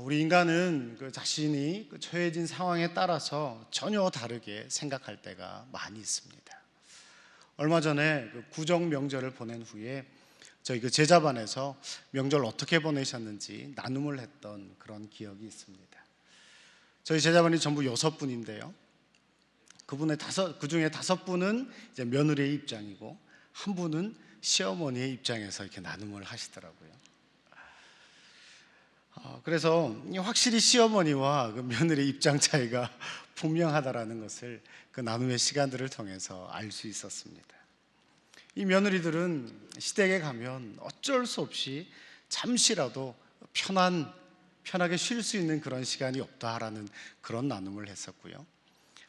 우리 인간은 그 자신이 그 처해진 상황에 따라서 전혀 다르게 생각할 때가 많이 있습니다. 얼마 전에 그 구정 명절을 보낸 후에 저희 그 제자반에서 명절 어떻게 보내셨는지 나눔을 했던 그런 기억이 있습니다. 저희 제자반이 전부 6분인데요. 그 중에 5분은 이제 며느리의 입장이고 한 분은 시어머니의 입장에서 이렇게 나눔을 하시더라고요. 그래서 확실히 시어머니와 그 며느리 입장 차이가 분명하다라는 것을 그 나눔의 시간들을 통해서 알 수 있었습니다. 이 며느리들은 시댁에 가면 어쩔 수 없이 잠시라도 편하게 쉴 수 있는 그런 시간이 없다라는 그런 나눔을 했었고요.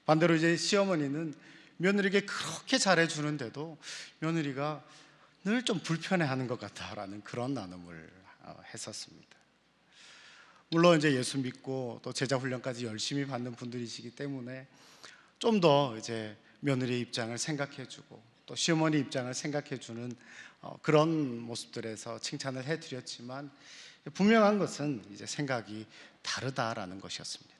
반대로 이제 시어머니는 며느리에게 그렇게 잘해주는데도 며느리가 늘 좀 불편해하는 것 같다라는 그런 나눔을 했었습니다. 물론 이제 예수 믿고 또 제자 훈련까지 열심히 받는 분들이시기 때문에 좀 더 이제 며느리의 입장을 생각해주고 또 시어머니 입장을 생각해주는 그런 모습들에서 칭찬을 해드렸지만 분명한 것은 이제 생각이 다르다라는 것이었습니다.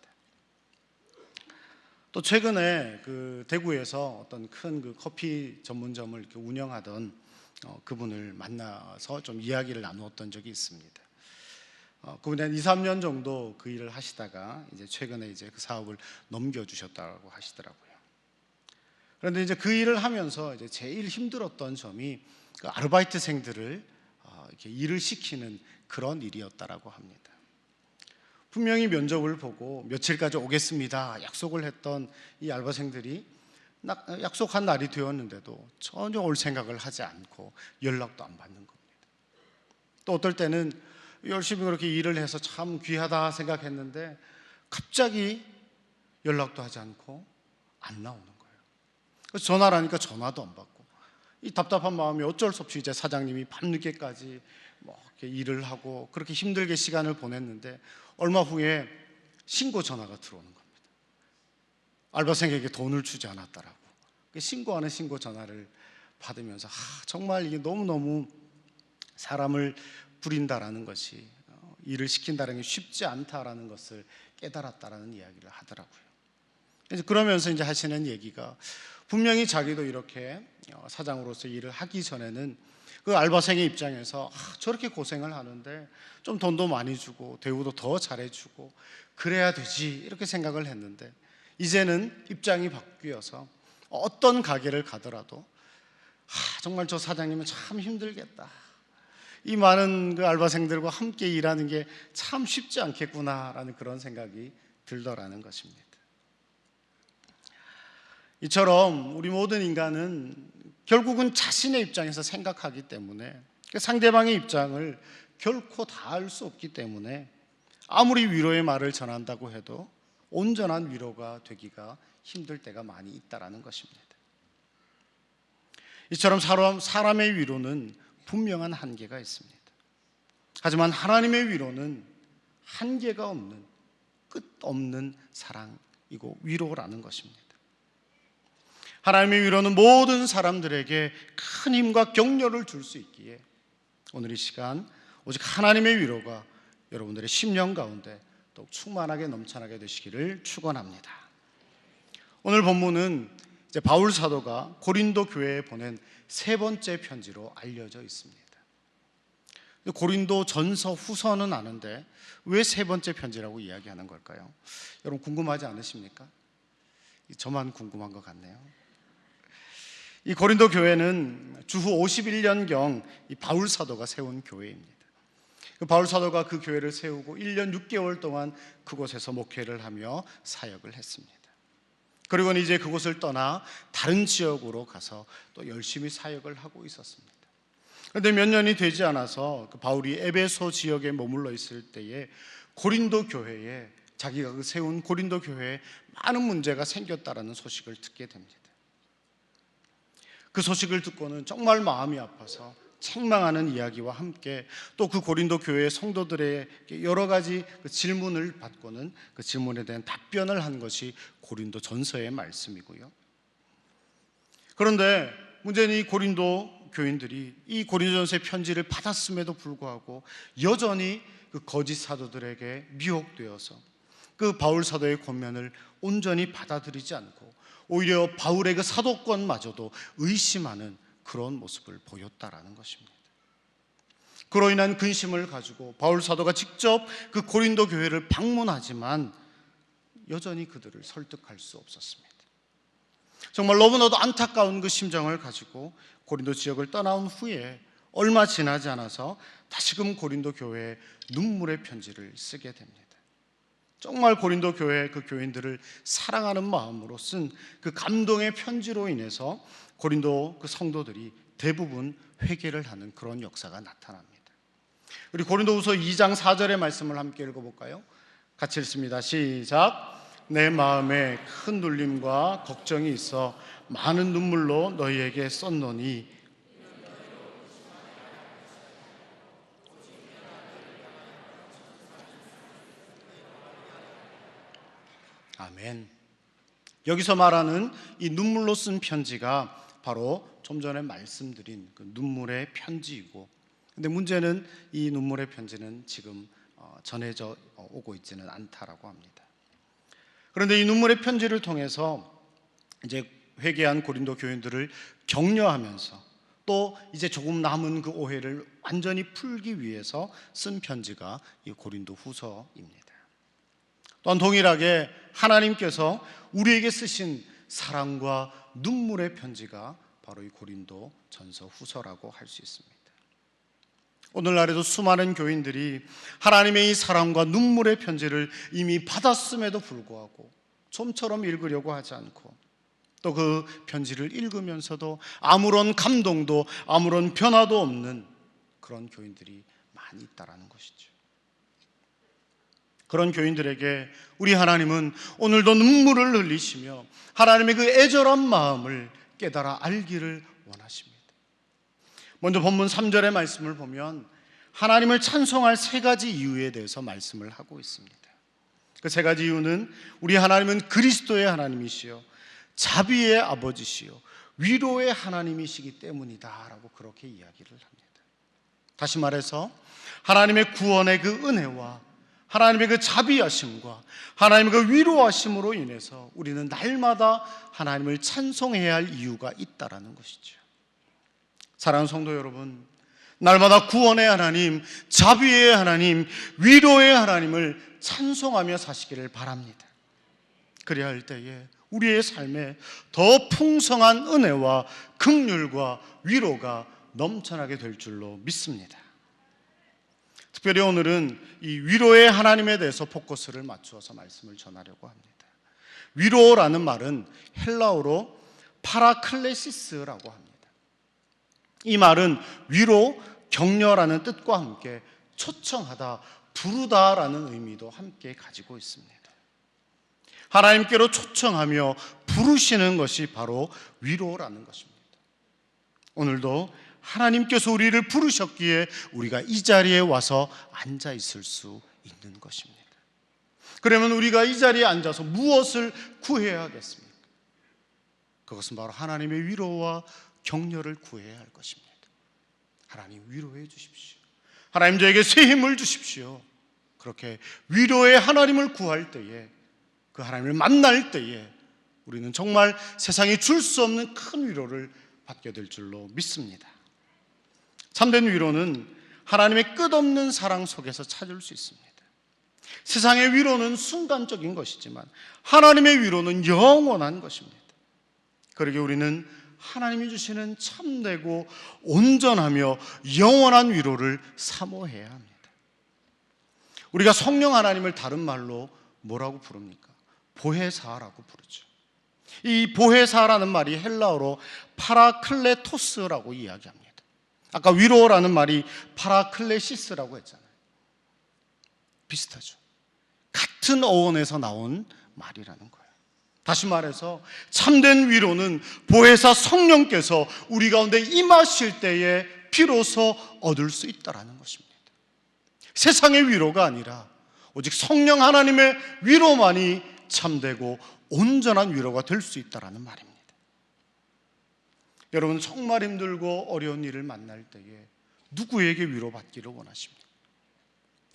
또 최근에 그 대구에서 어떤 큰 그 커피 전문점을 이렇게 운영하던 그분을 만나서 좀 이야기를 나누었던 적이 있습니다. 그분이 한 2, 3년 정도 그 일을 하시다가 이제 최근에 이제 그 사업을 넘겨주셨다고 하시더라고요. 그런데 이제 그 일을 하면서 이제 제일 힘들었던 점이 그 아르바이트생들을 이렇게 일을 시키는 그런 일이었다라고 합니다. 분명히 면접을 보고 며칠까지 오겠습니다 약속을 했던 이 알바생들이 약속한 날이 되었는데도 전혀 올 생각을 하지 않고 연락도 안 받는 겁니다. 또 어떨 때는 열심히 그렇게 일을 해서 참 귀하다 생각했는데 갑자기 연락도 하지 않고 안 나오는 거예요. 그래서 전화를 하니까 전화도 안 받고 이 답답한 마음이 어쩔 수 없이 이제 사장님이 밤늦게까지 뭐 이렇게 일을 하고 그렇게 힘들게 시간을 보냈는데 얼마 후에 신고 전화가 들어오는 겁니다. 알바생에게 돈을 주지 않았다라고. 신고하는 신고 전화를 받으면서 정말 이게 너무너무 사람을 부린다라는 것이 일을 시킨다는 게 쉽지 않다라는 것을 깨달았다라는 이야기를 하더라고요. 그러면서 이제 하시는 얘기가 분명히 자기도 이렇게 사장으로서 일을 하기 전에는 그 알바생의 입장에서 저렇게 고생을 하는데 좀 돈도 많이 주고 대우도 더 잘해주고 그래야 되지 이렇게 생각을 했는데 이제는 입장이 바뀌어서 어떤 가게를 가더라도 정말 저 사장님은 참 힘들겠다. 이 많은 그 알바생들과 함께 일하는 게 참 쉽지 않겠구나라는 그런 생각이 들더라는 것입니다. 이처럼 우리 모든 인간은 결국은 자신의 입장에서 생각하기 때문에 상대방의 입장을 결코 다 알 수 없기 때문에 아무리 위로의 말을 전한다고 해도 온전한 위로가 되기가 힘들 때가 많이 있다는 것입니다. 이처럼 사람의 위로는 분명한 한계가 있습니다. 하지만 하나님의 위로는 한계가 없는 끝없는 사랑이고 위로라는 것입니다. 하나님의 위로는 모든 사람들에게 큰 힘과 격려를 줄 수 있기에 오늘 이 시간 오직 하나님의 위로가 여러분들의 심령 가운데 더욱 충만하게 넘쳐나게 되시기를 축원합니다. 오늘 본문은 이제 바울 사도가 고린도 교회에 보낸 3번째 편지로 알려져 있습니다. 고린도 전서 후서는 아는데 왜 3번째 편지라고 이야기하는 걸까요? 여러분 궁금하지 않으십니까? 저만 궁금한 것 같네요. 이 고린도 교회는 주후 51년경 이 바울 사도가 세운 교회입니다. 그 바울 사도가 그 교회를 세우고 1년 6개월 동안 그곳에서 목회를 하며 사역을 했습니다. 그리고는 이제 그곳을 떠나 다른 지역으로 가서 또 열심히 사역을 하고 있었습니다. 그런데 몇 년이 되지 않아서 그 바울이 에베소 지역에 머물러 있을 때에 고린도 교회에 자기가 세운 고린도 교회에 많은 문제가 생겼다라는 소식을 듣게 됩니다. 그 소식을 듣고는 정말 마음이 아파서 책망하는 이야기와 함께 또 그 고린도 교회의 성도들의 여러 가지 그 질문을 받고는 그 질문에 대한 답변을 한 것이 고린도 전서의 말씀이고요. 그런데 문제는 이 고린도 교인들이 이 고린도전서의 편지를 받았음에도 불구하고 여전히 그 거짓 사도들에게 미혹되어서 그 바울 사도의 권면을 온전히 받아들이지 않고 오히려 바울의 그 사도권마저도 의심하는 그런 모습을 보였다라는 것입니다. 그로 인한 근심을 가지고 바울 사도가 직접 그 고린도 교회를 방문하지만 여전히 그들을 설득할 수 없었습니다. 정말 너무나도 안타까운 그 심정을 가지고 고린도 지역을 떠나온 후에 얼마 지나지 않아서 다시금 고린도 교회에 눈물의 편지를 쓰게 됩니다. 정말 고린도 교회 그 교인들을 사랑하는 마음으로 쓴 그 감동의 편지로 인해서 고린도 그 성도들이 대부분 회개를 하는 그런 역사가 나타납니다. 우리 고린도후서 2장 4절의 말씀을 함께 읽어볼까요? 같이 읽습니다. 시작. 내 마음에 큰 눌림과 걱정이 있어 많은 눈물로 너희에게 썼노니 아멘. 여기서 말하는 이 눈물로 쓴 편지가 바로 좀 전에 말씀드린 그 눈물의 편지이고, 근데 문제는 이 눈물의 편지는 지금 전해져 오고 있지는 않다라고 합니다. 그런데 이 눈물의 편지를 통해서 이제 회개한 고린도 교인들을 격려하면서 또 이제 조금 남은 그 오해를 완전히 풀기 위해서 쓴 편지가 이 고린도 후서입니다. 또한 동일하게 하나님께서 우리에게 쓰신 사랑과 눈물의 편지가 바로 이 고린도 전서 후서라고 할 수 있습니다. 오늘날에도 수많은 교인들이 하나님의 이 사랑과 눈물의 편지를 이미 받았음에도 불구하고 좀처럼 읽으려고 하지 않고 또 그 편지를 읽으면서도 아무런 감동도 아무런 변화도 없는 그런 교인들이 많이 있다라는 것이죠. 그런 교인들에게 우리 하나님은 오늘도 눈물을 흘리시며 하나님의 그 애절한 마음을 깨달아 알기를 원하십니다. 먼저 본문 3절의 말씀을 보면 하나님을 찬송할 세 가지 이유에 대해서 말씀을 하고 있습니다. 그 세 가지 이유는 우리 하나님은 그리스도의 하나님이시요 자비의 아버지시요 위로의 하나님이시기 때문이다 라고 그렇게 이야기를 합니다. 다시 말해서 하나님의 구원의 그 은혜와 하나님의 그 자비하심과 하나님의 그 위로하심으로 인해서 우리는 날마다 하나님을 찬송해야 할 이유가 있다라는 것이죠. 사랑하는 성도 여러분, 날마다 구원의 하나님, 자비의 하나님, 위로의 하나님을 찬송하며 사시기를 바랍니다. 그래야 할 때에 우리의 삶에 더 풍성한 은혜와 긍휼과 위로가 넘쳐나게 될 줄로 믿습니다. 특별히 오늘은 이 위로의 하나님에 대해서 포커스를 맞추어서 말씀을 전하려고 합니다. 위로라는 말은 헬라어로 파라클레시스라고 합니다. 이 말은 위로, 격려라는 뜻과 함께 초청하다, 부르다라는 의미도 함께 가지고 있습니다. 하나님께로 초청하며 부르시는 것이 바로 위로라는 것입니다. 오늘도 하나님께서 우리를 부르셨기에 우리가 이 자리에 와서 앉아 있을 수 있는 것입니다. 그러면 우리가 이 자리에 앉아서 무엇을 구해야 하겠습니까? 그것은 바로 하나님의 위로와 격려를 구해야 할 것입니다. 하나님 위로해 주십시오. 하나님 저에게 새 힘을 주십시오. 그렇게 위로의 하나님을 구할 때에 그 하나님을 만날 때에 우리는 정말 세상이 줄 수 없는 큰 위로를 받게 될 줄로 믿습니다. 참된 위로는 하나님의 끝없는 사랑 속에서 찾을 수 있습니다. 세상의 위로는 순간적인 것이지만 하나님의 위로는 영원한 것입니다. 그러기에 우리는 하나님이 주시는 참되고 온전하며 영원한 위로를 사모해야 합니다. 우리가 성령 하나님을 다른 말로 뭐라고 부릅니까? 보혜사라고 부르죠. 이 보혜사라는 말이 헬라어로 파라클레토스라고 이야기합니다. 아까 위로라는 말이 파라클레시스라고 했잖아요. 비슷하죠. 같은 어원에서 나온 말이라는 거예요. 다시 말해서 참된 위로는 보혜사 성령께서 우리 가운데 임하실 때에 비로소 얻을 수 있다는 것입니다. 세상의 위로가 아니라 오직 성령 하나님의 위로만이 참되고 온전한 위로가 될 수 있다는 말입니다. 여러분 정말 힘들고 어려운 일을 만날 때에 누구에게 위로받기를 원하십니까?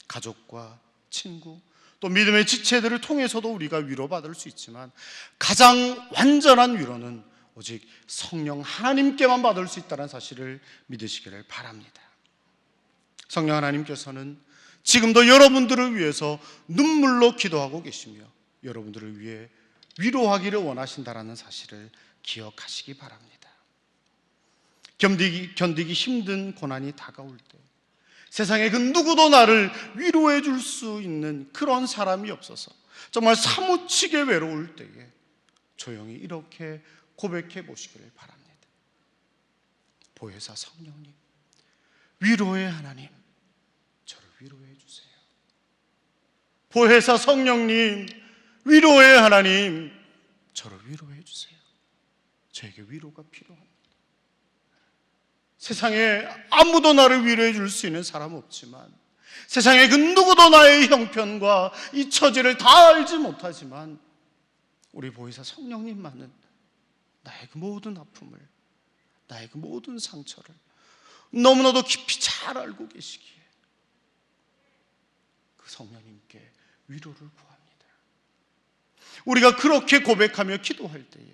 가족과 친구, 또 믿음의 지체들을 통해서도 우리가 위로받을 수 있지만 가장 완전한 위로는 오직 성령 하나님께만 받을 수 있다는 사실을 믿으시기를 바랍니다. 성령 하나님께서는 지금도 여러분들을 위해서 눈물로 기도하고 계시며 여러분들을 위해 위로하기를 원하신다는 사실을 기억하시기 바랍니다. 견디기 힘든 고난이 다가올 때 세상에 그 누구도 나를 위로해 줄 수 있는 그런 사람이 없어서 정말 사무치게 외로울 때에 조용히 이렇게 고백해 보시기를 바랍니다. 보혜사 성령님, 위로의 하나님, 저를 위로해 주세요. 보혜사 성령님, 위로의 하나님, 저를 위로해 주세요. 저에게 위로가 필요합니다. 세상에 아무도 나를 위로해 줄 수 있는 사람 없지만, 세상에 그 누구도 나의 형편과 이 처지를 다 알지 못하지만 우리 보혜사 성령님만은 나의 그 모든 아픔을, 나의 그 모든 상처를 너무나도 깊이 잘 알고 계시기에 그 성령님께 위로를 구합니다. 우리가 그렇게 고백하며 기도할 때에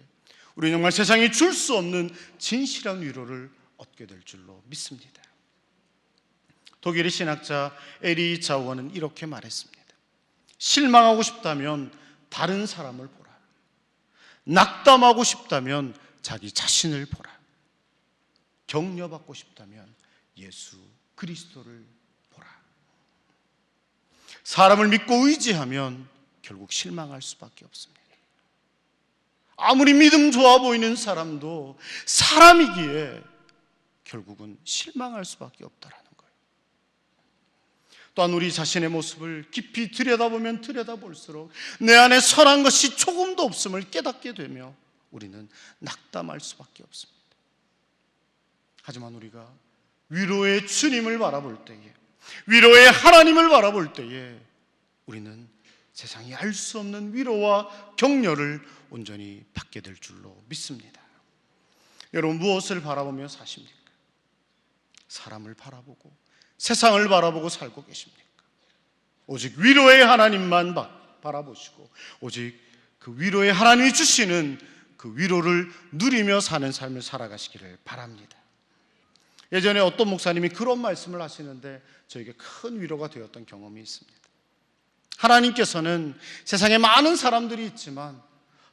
우리는 정말 세상이 줄 수 없는 진실한 위로를 얻게 될 줄로 믿습니다. 독일의 신학자 에리 자우어는 이렇게 말했습니다. 실망하고 싶다면 다른 사람을 보라. 낙담하고 싶다면 자기 자신을 보라. 격려받고 싶다면 예수 그리스도를 보라. 사람을 믿고 의지하면 결국 실망할 수밖에 없습니다. 아무리 믿음 좋아 보이는 사람도 사람이기에 결국은 실망할 수밖에 없다라는 거예요. 또한 우리 자신의 모습을 깊이 들여다보면 들여다볼수록 내 안에 선한 것이 조금도 없음을 깨닫게 되며 우리는 낙담할 수밖에 없습니다. 하지만 우리가 위로의 주님을 바라볼 때에, 위로의 하나님을 바라볼 때에 우리는 세상이 알 수 없는 위로와 격려를 온전히 받게 될 줄로 믿습니다. 여러분, 무엇을 바라보며 사십니까? 사람을 바라보고 세상을 바라보고 살고 계십니까? 오직 위로의 하나님만 바라보시고 오직 그 위로의 하나님이 주시는 그 위로를 누리며 사는 삶을 살아가시기를 바랍니다. 예전에 어떤 목사님이 그런 말씀을 하시는데 저에게 큰 위로가 되었던 경험이 있습니다. 하나님께서는 세상에 많은 사람들이 있지만,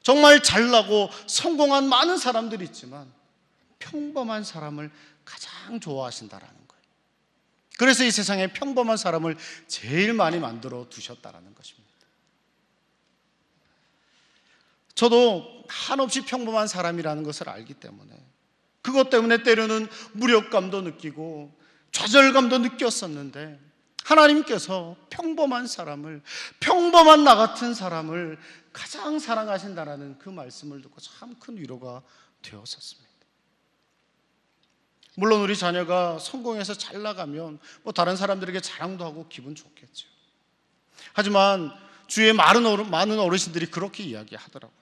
정말 잘나고 성공한 많은 사람들이 있지만 평범한 사람을 가장 좋아하신다라는 거예요. 그래서 이 세상에 평범한 사람을 제일 많이 만들어 두셨다라는 것입니다. 저도 한없이 평범한 사람이라는 것을 알기 때문에 그것 때문에 때로는 무력감도 느끼고 좌절감도 느꼈었는데, 하나님께서 평범한 사람을, 평범한 나 같은 사람을 가장 사랑하신다라는 그 말씀을 듣고 참 큰 위로가 되었었습니다. 물론 우리 자녀가 성공해서 잘 나가면 다른 사람들에게 자랑도 하고 기분 좋겠죠. 하지만 주위에 많은 어르신들이 그렇게 이야기하더라고요.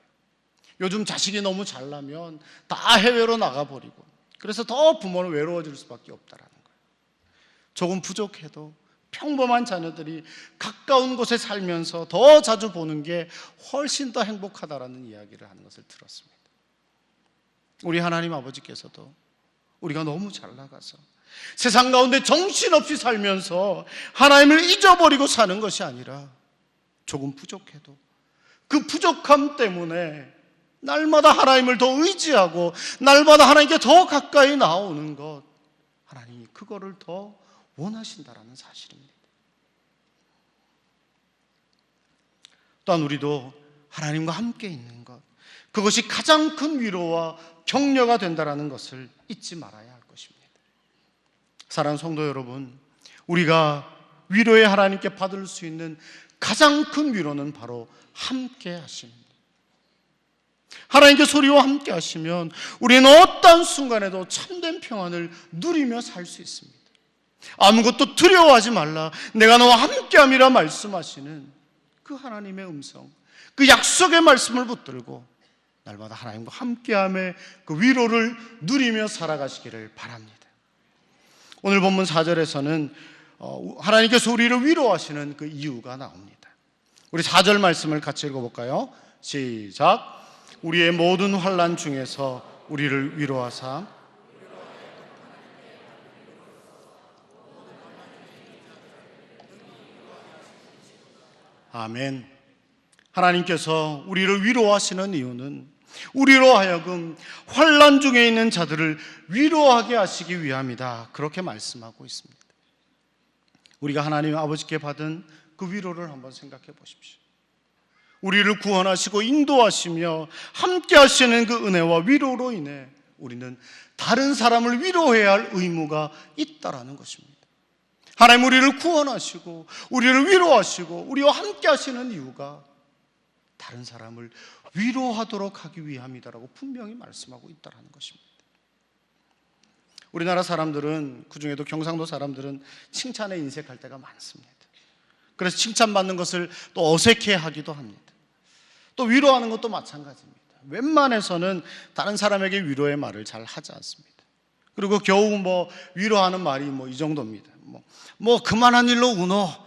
요즘 자식이 너무 잘나면 다 해외로 나가버리고 그래서 더 부모는 외로워질 수밖에 없다라는 거예요. 조금 부족해도 평범한 자녀들이 가까운 곳에 살면서 더 자주 보는 게 훨씬 더 행복하다라는 이야기를 하는 것을 들었습니다. 우리 하나님 아버지께서도 우리가 너무 잘 나가서 세상 가운데 정신없이 살면서 하나님을 잊어버리고 사는 것이 아니라 조금 부족해도 그 부족함 때문에 날마다 하나님을 더 의지하고 날마다 하나님께 더 가까이 나오는 것, 하나님이 그거를 더 원하신다라는 사실입니다. 또한 우리도 하나님과 함께 있는 것, 그것이 가장 큰 위로와 격려가 된다라는 것을 잊지 말아야 할 것입니다. 사랑하는 성도 여러분, 우리가 위로의 하나님께 받을 수 있는 가장 큰 위로는 바로 함께 하심입니다. 하나님께 소리와 함께 하시면 우리는 어떤 순간에도 참된 평안을 누리며 살 수 있습니다. 아무것도 두려워하지 말라, 내가 너와 함께함이라 말씀하시는 그 하나님의 음성, 그 약속의 말씀을 붙들고 날마다 하나님과 함께함의 그 위로를 누리며 살아가시기를 바랍니다. 오늘 본문 4절에서는 하나님께서 우리를 위로하시는 그 이유가 나옵니다. 우리 4절 말씀을 같이 읽어볼까요? 시작. 우리의 모든 환난 중에서 우리를 위로하사 아멘. 하나님께서 우리를 위로하시는 이유는 우리로 하여금 환난 중에 있는 자들을 위로하게 하시기 위함이다. 그렇게 말씀하고 있습니다. 우리가 하나님 아버지께 받은 그 위로를 한번 생각해 보십시오. 우리를 구원하시고 인도하시며 함께 하시는 그 은혜와 위로로 인해 우리는 다른 사람을 위로해야 할 의무가 있다라는 것입니다. 하나님 우리를 구원하시고 우리를 위로하시고 우리와 함께 하시는 이유가 다른 사람을 위로하도록 하기 위함이다라고 분명히 말씀하고 있다는 것입니다. 우리나라 사람들은, 그중에도 경상도 사람들은 칭찬에 인색할 때가 많습니다. 그래서 칭찬받는 것을 또 어색해하기도 합니다. 또 위로하는 것도 마찬가지입니다. 웬만해서는 다른 사람에게 위로의 말을 잘 하지 않습니다. 그리고 겨우 위로하는 말이 이 정도입니다. 그만한 일로 운어,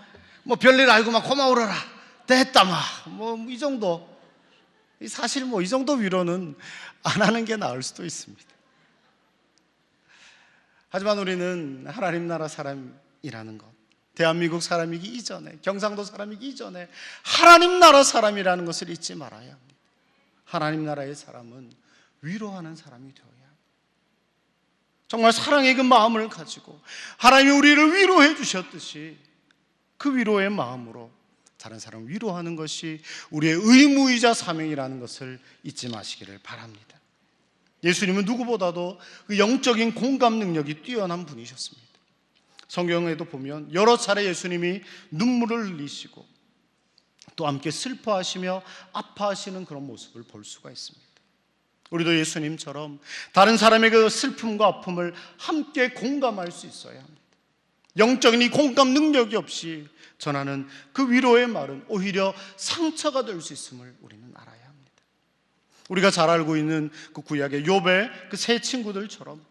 별일 알고만 고마워라, 됐다마, 이 정도. 사실 이 정도 위로는 안 하는 게 나을 수도 있습니다. 하지만 우리는 하나님 나라 사람이라는 것, 대한민국 사람이기 이전에, 경상도 사람이기 이전에 하나님 나라 사람이라는 것을 잊지 말아야 합니다. 하나님 나라의 사람은 위로하는 사람이 되어야 합니다. 정말 사랑의 그 마음을 가지고 하나님이 우리를 위로해 주셨듯이 그 위로의 마음으로 다른 사람을 위로하는 것이 우리의 의무이자 사명이라는 것을 잊지 마시기를 바랍니다. 예수님은 누구보다도 그 영적인 공감 능력이 뛰어난 분이셨습니다. 성경에도 보면 여러 차례 예수님이 눈물을 흘리시고 또 함께 슬퍼하시며 아파하시는 그런 모습을 볼 수가 있습니다. 우리도 예수님처럼 다른 사람의 그 슬픔과 아픔을 함께 공감할 수 있어야 합니다. 영적인 이 공감 능력이 없이 전하는 그 위로의 말은 오히려 상처가 될 수 있음을 우리는 알아야 합니다. 우리가 잘 알고 있는 그 구약의 욥의 그 세 친구들처럼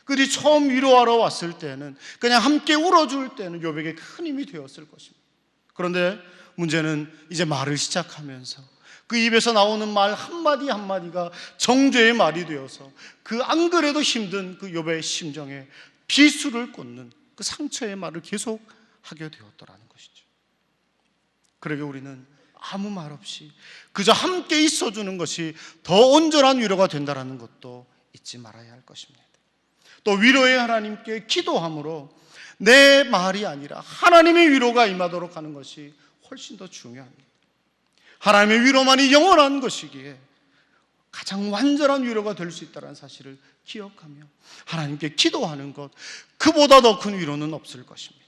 그들이 처음 위로하러 왔을 때는 그냥 함께 울어줄 때는 욥에게 큰 힘이 되었을 것입니다. 그런데 문제는 이제 말을 시작하면서 그 입에서 나오는 말 한마디 한마디가 정죄의 말이 되어서 그 안 그래도 힘든 그 욥의 심정에 비수를 꽂는 그 상처의 말을 계속 하게 되었더라는 것이죠. 그러게 우리는 아무 말 없이 그저 함께 있어주는 것이 더 온전한 위로가 된다는 것도 잊지 말아야 할 것입니다. 또 위로의 하나님께 기도함으로 내 말이 아니라 하나님의 위로가 임하도록 하는 것이 훨씬 더 중요합니다. 하나님의 위로만이 영원한 것이기에 가장 완전한 위로가 될 수 있다는 사실을 기억하며 하나님께 기도하는 것, 그보다 더 큰 위로는 없을 것입니다.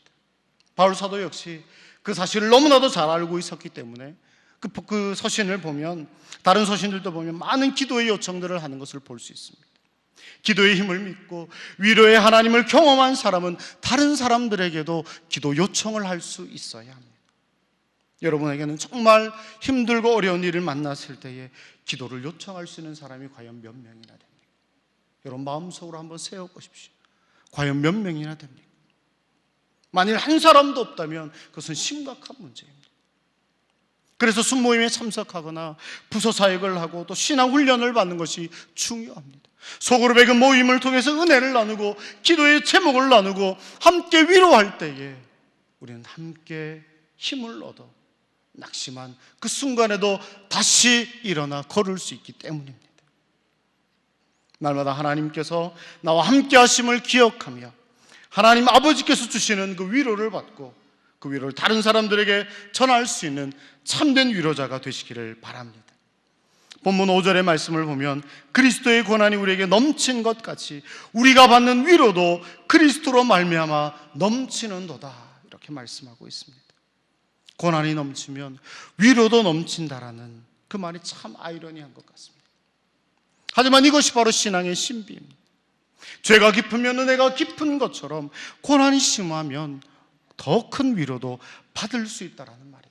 바울 사도 역시 그 사실을 너무나도 잘 알고 있었기 때문에 그 서신을 보면, 다른 서신들도 보면 많은 기도의 요청들을 하는 것을 볼 수 있습니다. 기도의 힘을 믿고 위로의 하나님을 경험한 사람은 다른 사람들에게도 기도 요청을 할 수 있어야 합니다. 여러분에게는 정말 힘들고 어려운 일을 만났을 때에 기도를 요청할 수 있는 사람이 과연 몇 명이나 됩니까? 여러분 마음속으로 한번 세워보십시오. 과연 몇 명이나 됩니까? 만일 한 사람도 없다면 그것은 심각한 문제입니다. 그래서 순모임에 참석하거나 부서 사역을 하고 또 신앙훈련을 받는 것이 중요합니다. 소그룹의 그 모임을 통해서 은혜를 나누고 기도의 제목을 나누고 함께 위로할 때에 우리는 함께 힘을 얻어 낙심한 그 순간에도 다시 일어나 걸을 수 있기 때문입니다. 날마다 하나님께서 나와 함께 하심을 기억하며 하나님 아버지께서 주시는 그 위로를 받고 그 위로를 다른 사람들에게 전할 수 있는 참된 위로자가 되시기를 바랍니다. 본문 5절의 말씀을 보면 그리스도의 고난이 우리에게 넘친 것 같이 우리가 받는 위로도 그리스도로 말미암아 넘치는도다, 이렇게 말씀하고 있습니다. 고난이 넘치면 위로도 넘친다라는 그 말이 참 아이러니한 것 같습니다. 하지만 이것이 바로 신앙의 신비입니다. 죄가 깊으면 은혜가 깊은 것처럼 고난이 심하면 더 큰 위로도 받을 수 있다는 말입니다.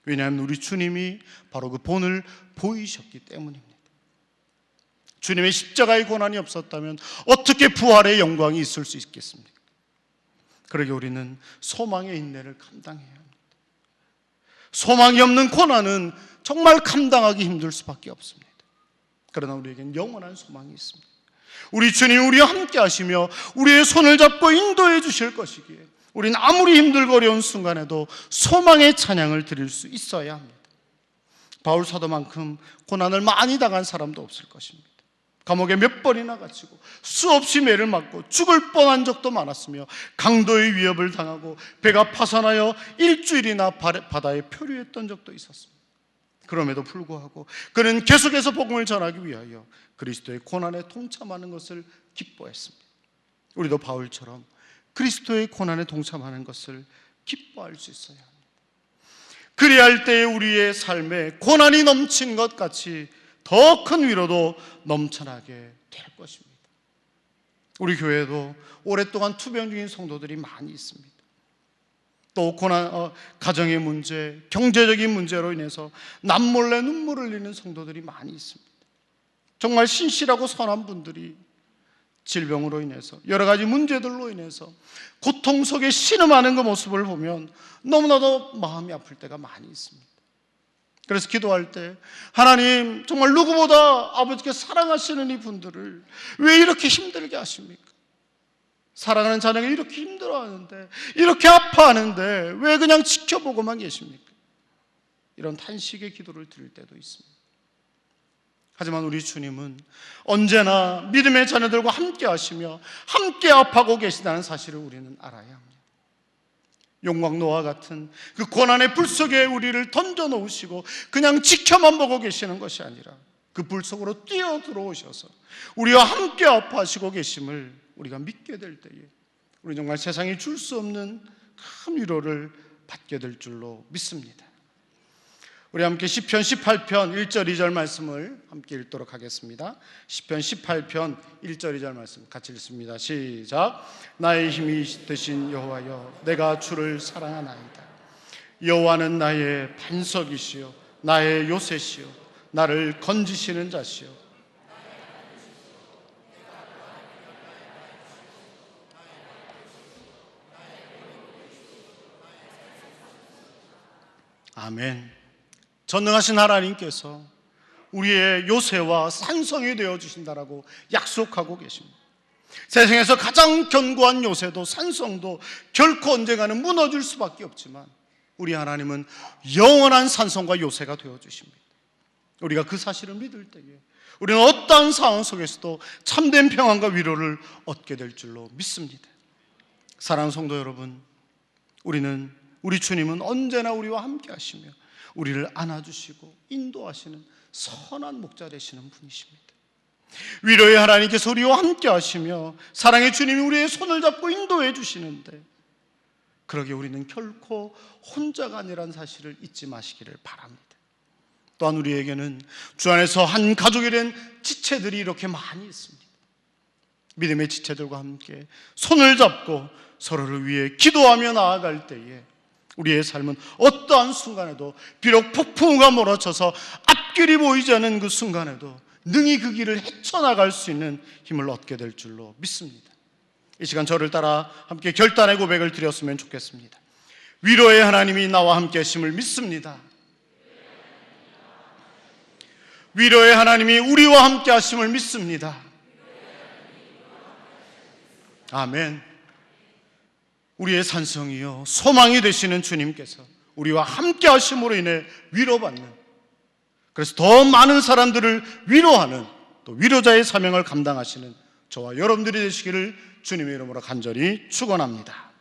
왜냐하면 우리 주님이 바로 그 본을 보이셨기 때문입니다. 주님의 십자가의 고난이 없었다면 어떻게 부활의 영광이 있을 수 있겠습니까? 그러게 우리는 소망의 인내를 감당해야 합니다. 소망이 없는 고난은 정말 감당하기 힘들 수밖에 없습니다. 그러나 우리에겐 영원한 소망이 있습니다. 우리 주님 우리와 함께 하시며 우리의 손을 잡고 인도해 주실 것이기에 우리는 아무리 힘들고 어려운 순간에도 소망의 찬양을 드릴 수 있어야 합니다. 바울 사도만큼 고난을 많이 당한 사람도 없을 것입니다. 감옥에 몇 번이나 갇히고 수없이 매를 맞고 죽을 뻔한 적도 많았으며 강도의 위협을 당하고 배가 파산하여 일주일이나 바다에 표류했던 적도 있었습니다. 그럼에도 불구하고 그는 계속해서 복음을 전하기 위하여 그리스도의 고난에 동참하는 것을 기뻐했습니다. 우리도 바울처럼 그리스도의 고난에 동참하는 것을 기뻐할 수 있어야 합니다. 그리할 할 때에 우리의 삶에 고난이 넘친 것 같이 더 큰 위로도 넘쳐나게 될 것입니다. 우리 교회에도 오랫동안 투병 중인 성도들이 많이 있습니다. 또 고난, 가정의 문제, 경제적인 문제로 인해서 남몰래 눈물을 흘리는 성도들이 많이 있습니다. 정말 신실하고 선한 분들이 질병으로 인해서 여러 가지 문제들로 인해서 고통 속에 신음하는 그 모습을 보면 너무나도 마음이 아플 때가 많이 있습니다. 그래서 기도할 때 하나님 정말 누구보다 아버지께 사랑하시는 이 분들을 왜 이렇게 힘들게 하십니까? 사랑하는 자녀가 이렇게 힘들어하는데 이렇게 아파하는데 왜 그냥 지켜보고만 계십니까? 이런 탄식의 기도를 드릴 때도 있습니다. 하지만 우리 주님은 언제나 믿음의 자녀들과 함께 하시며 함께 아파하고 계시다는 사실을 우리는 알아야 합니다. 용광로와 같은 그 고난의 불 속에 우리를 던져놓으시고 그냥 지켜만 보고 계시는 것이 아니라 그 불 속으로 뛰어들어오셔서 우리와 함께 아파하시고 계심을 우리가 믿게 될 때에 우리 정말 세상이 줄 수 없는 큰 위로를 받게 될 줄로 믿습니다. 우리 함께 시편 18편 1절 2절 말씀을 함께 읽도록 하겠습니다. 시편 18편 1절 2절 말씀 같이 읽습니다. 시작. 나의 힘이 되신 여호와여 내가 주를 사랑하나이다. 여호와는 나의 반석이시요 나의 요새시요 나를 건지시는 자시요 아멘. 전능하신 하나님께서 우리의 요새와 산성이 되어주신다라고 약속하고 계십니다. 세상에서 가장 견고한 요새도 산성도 결코 언젠가는 무너질 수밖에 없지만 우리 하나님은 영원한 산성과 요새가 되어주십니다. 우리가 그 사실을 믿을 때에 우리는 어떠한 상황 속에서도 참된 평안과 위로를 얻게 될 줄로 믿습니다. 사랑하는 성도 여러분, 우리 주님은 언제나 우리와 함께 하시며 우리를 안아주시고 인도하시는 선한 목자 되시는 분이십니다. 위로의 하나님께서 우리와 함께 하시며 사랑의 주님이 우리의 손을 잡고 인도해 주시는데 그러기에 우리는 결코 혼자가 아니라는 사실을 잊지 마시기를 바랍니다. 또한 우리에게는 주 안에서 한 가족이 된 지체들이 이렇게 많이 있습니다. 믿음의 지체들과 함께 손을 잡고 서로를 위해 기도하며 나아갈 때에 우리의 삶은 어떠한 순간에도 비록 폭풍우가 몰아쳐서 앞길이 보이지 않는 그 순간에도 능히 그 길을 헤쳐나갈 수 있는 힘을 얻게 될 줄로 믿습니다. 이 시간 저를 따라 함께 결단의 고백을 드렸으면 좋겠습니다. 위로의 하나님이 나와 함께 하심을 믿습니다. 위로의 하나님이 우리와 함께 하심을 믿습니다. 아멘. 우리의 산성이요 소망이 되시는 주님께서 우리와 함께 하심으로 인해 위로받는, 그래서 더 많은 사람들을 위로하는 또 위로자의 사명을 감당하시는 저와 여러분들이 되시기를 주님의 이름으로 간절히 축원합니다.